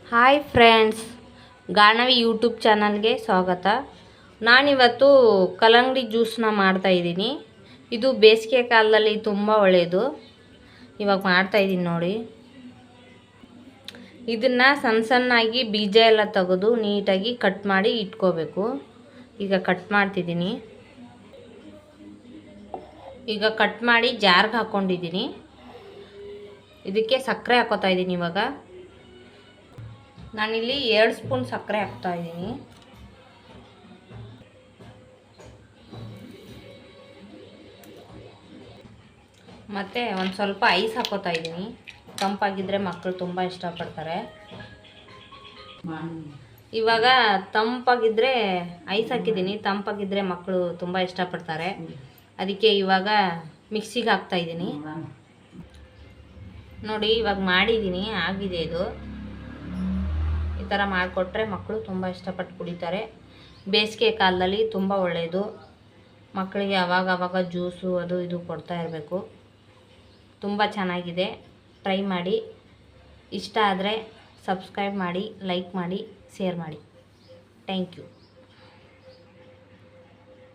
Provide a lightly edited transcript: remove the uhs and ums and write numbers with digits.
Hi friends, ಗಾಣವಿ YouTube ಚಾನಲ್ಗೆ ಸ್ವಾಗತ. ನಾನಿವತ್ತು ಕಲ್ಲಂಗಡಿ ಜ್ಯೂಸನ್ನ ಮಾಡ್ತಾಯಿದ್ದೀನಿ. ಇದು ಬೇಸಿಗೆ ಕಾಲದಲ್ಲಿ ತುಂಬ ಒಳ್ಳೆಯದು. ಇವಾಗ ಮಾಡ್ತಾಯಿದ್ದೀನಿ ನೋಡಿ. ಇದನ್ನು ಸಣ್ಣಾಗಿ ಬೀಜ ಎಲ್ಲ ತೆಗೆದು ನೀಟಾಗಿ ಕಟ್ ಮಾಡಿ ಇಟ್ಕೋಬೇಕು. ಈಗ ಕಟ್ ಮಾಡ್ತಿದ್ದೀನಿ. ಈಗ ಕಟ್ ಮಾಡಿ ಜಾರ್ಗೆ ಹಾಕ್ಕೊಂಡಿದ್ದೀನಿ. ಇದಕ್ಕೆ ಸಕ್ಕರೆ ಹಾಕೋತಾ ಇದ್ದೀನಿ. ಇವಾಗ ನಾನಿಲ್ಲಿ 2 ಸ್ಪೂನ್ ಸಕ್ಕರೆ ಹಾಕ್ತಾ ಇದ್ದೀನಿ. ಮತ್ತು ಒಂದು ಸ್ವಲ್ಪ ಐಸ್ ಹಾಕೋತಾ ಇದ್ದೀನಿ. ತಂಪಾಗಿದ್ದರೆ ಮಕ್ಕಳು ತುಂಬ ಇಷ್ಟಪಡ್ತಾರೆ. ಇವಾಗ ತಂಪಾಗಿದ್ದರೆ ಐಸ್ ಹಾಕಿದ್ದೀನಿ. ತಂಪಾಗಿದ್ದರೆ ಮಕ್ಕಳು ತುಂಬ ಇಷ್ಟಪಡ್ತಾರೆ. ಅದಕ್ಕೆ ಇವಾಗ ಮಿಕ್ಸಿಗೆ ಹಾಕ್ತಾ ಇದ್ದೀನಿ. ನೋಡಿ, ಇವಾಗ ಮಾಡಿದ್ದೀನಿ, ಆಗಿದೆ. ಇದು ಈ ಥರ ಮಾಡಿಕೊಟ್ರೆ ಮಕ್ಕಳು ತುಂಬ ಇಷ್ಟಪಟ್ಟು ಕುಡಿತಾರೆ. ಬೇಸಿಗೆ ಕಾಲದಲ್ಲಿ ತುಂಬ ಒಳ್ಳೆಯದು. ಮಕ್ಕಳಿಗೆ ಅವಾಗ ಜ್ಯೂಸು ಅದು ಇದು ಕೊಡ್ತಾ ಇರಬೇಕು. ತುಂಬ ಚೆನ್ನಾಗಿದೆ. ಟ್ರೈ ಮಾಡಿ. ಇಷ್ಟ ಆದರೆ ಸಬ್ಸ್ಕ್ರೈಬ್ ಮಾಡಿ, ಲೈಕ್ ಮಾಡಿ, ಶೇರ್ ಮಾಡಿ. Thank you.